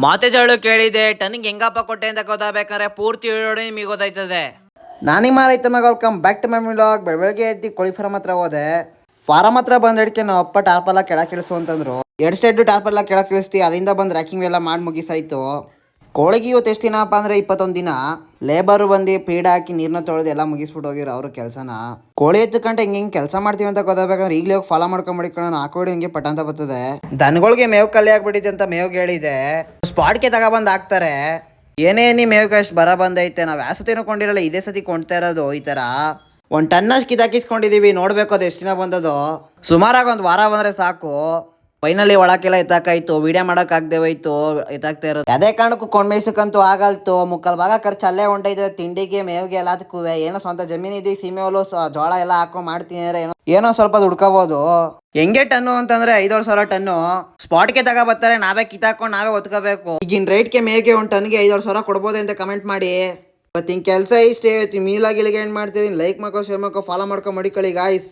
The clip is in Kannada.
ಮಾತೆ ಜಾಳು ಕೇಳಿದೆ ಟನ್ನಿಗೆ ಹೆಂಗಪ್ಪ ಕೊಟ್ಟೆ ಅಂತ ಗೊತ್ತಾಗಬೇಕಾದ್ರೆ ಪೂರ್ತಿ ವಿಡಿಯೋ ನಿಮಗೆ ಗೊತ್ತಾಯ್ತದೆ. ನಾನಿಮ್ಮ ರೈತ ಮಗ, welcome back to my vlog. ಬೆಳಗ್ಗೆ ಎದ್ದು ಕೋಳಿ ಫಾರಮ್ ಹತ್ರ ಹೋದೆ. ಫಾರಮ್ ಹತ್ರ ಬಂದ ಹಿಡ್ಕೆ ನಾವು ಅಪ್ಪ ಟಾರ್ಪೆಲ್ಲ ಕೆಳಗೆ ಇಳಿಸು ಅಂತಂದ್ರು. ಎರಡು ಸೈಡ್ ಟಾರ್ಪೆಲ್ಲ ಕೆಳಗೆ ಇಳಿಸ್ತಿ, ಅಲ್ಲಿಂದ ಬಂದು ರ್ಯಾಕಿಂಗ್ ಎಲ್ಲ ಮಾಡಿ ಮುಗಿಸಾಯ್ತು. ಕೋಳಿಗೆ ಇವತ್ತು ಎಷ್ಟು ದಿನಪ್ಪ ಅಂದರೆ 21 ದಿನ. ಲೇಬರು ಬಂದು ಪೀಡ್ ಹಾಕಿ ನೀರನ್ನ ತೊಳೆದು ಎಲ್ಲ ಮುಗಿಸ್ಬಿಟ್ಟು ಹೋಗಿರೋ ಅವ್ರ ಕೆಲಸನ. ಕೋಳಿ ಎತ್ತುಕಂటే ಹಿಂಗೆ ಕೆಲಸ ಮಾಡ್ತೀವಿ ಅಂತ ಗೊತ್ತಾಗಬೇಕಂದ್ರೆ ಈಗಲೇ ಹೋಗಿ ಫಾಲೋ ಮಾಡ್ಕೊಂಡು ಹಾಕೋಡಿ ಹಿಂಗೆ ಪಟ ಅಂತ ಬರ್ತದೆ. ದನಗಳಿಗೆ ಮೇವು ಕಲ್ಲಿ ಆಗ್ಬಿಟ್ಟಿದೆ ಅಂತ ಮೇವ್ಗೆ ಹೇಳಿದೆ. ಸ್ಪಾಟ್ಗೆ ತಗೊಬಂದು ಹಾಕ್ತಾರೆ. ಏನೇನಿ ಮೇವ್ಗೆ ಅಷ್ಟು ಬರ ಬಂದೈತೆ. ನಾವು ಯಾವ ಸತಿ ಕೊಂಡಿರಲ್ಲ, ಇದೇ ಸತಿ ಕೊಂಡ್ತಾ ಇರೋದು. ಈ ಥರ 1 ಟನ್ ಅಷ್ಟು ಕಿತಾಕಿಸ್ಕೊಂಡಿದೀವಿ. ನೋಡ್ಬೇಕು ಅದು ಎಷ್ಟು ದಿನ ಬಂದದು. ಸುಮಾರಾಗಿ 1 ವಾರ ಬಂದರೆ ಸಾಕು. ಫೈನಲಿ ಒಳಕ್ಕೆಲ್ಲ ಎತ್ತಾಕಾಯ್ತು. ವಿಡಿಯೋ ಮಾಡೋಕ್ಕಾಗದೆ ಹೋಯ್ತು, ಎತ್ತಾಕ್ತಾ ಇರೋದು. ಅದೇ ಕಾರಣಕ್ಕೂ ಕೊಂಡ್ಮೇಯ್ಸಕ್ಕಂತೂ ಆಗಲ್ತು. 3/4 ಭಾಗ ಖರ್ಚು ಅಲ್ಲೇ ಹೊಂಟೈತೆ. ತಿಂಡಿಗೆ ಮೇವಿಗೆ ಎಲ್ಲದಕ್ಕೂ. ಏನೋ ಸ್ವಂತ ಜಮೀನು ಇದೆ, ಸೀಮೆ ಹುಲ್ಲು ಜೋಳ ಎಲ್ಲ ಹಾಕೊಂಡು ಮಾಡ್ತೀನಿ ಅಂದ್ರೆ ಏನೋ ಸ್ವಲ್ಪ ದುಡ್ಕೋಬೋದು. ಹೆಂಗೆ ಟನ್ನು ಅಂತಂದ್ರೆ 5,500 ಟನ್ನು. ಸ್ಪಾಟ್ಗೆ ತಗೊಬರ್ತಾರೆ, ನಾವೇ ಕಿತ್ತಾಕೊಂಡು ನಾವೇ ಒತ್ಕೋಬೇಕು. ಈಗಿನ ರೇಟ್ಗೆ ಮೇವಿಗೆ 1 ಟನ್ಗೆ 5,500 ಕೊಡ್ಬೋದು ಅಂತ ಕಮೆಂಟ್ ಮಾಡಿ. ಇವತ್ತಿನ ಕೆಲಸ ಇಷ್ಟೇ. ಮೀಲಾಗಿಲಿಗೆ ಏನು ಮಾಡ್ತಿದ್ದೀನಿ, ಲೈಕ್ ಮಾಡ್ಕೊ, ಶೇರ್ ಮಾಡ್ಕೊ, ಫಾಲೋ ಮಾಡ್ಕೊ, ಮಾಡಿಕೊಳ್ಳಿ ಗಾಯ್ಸ್.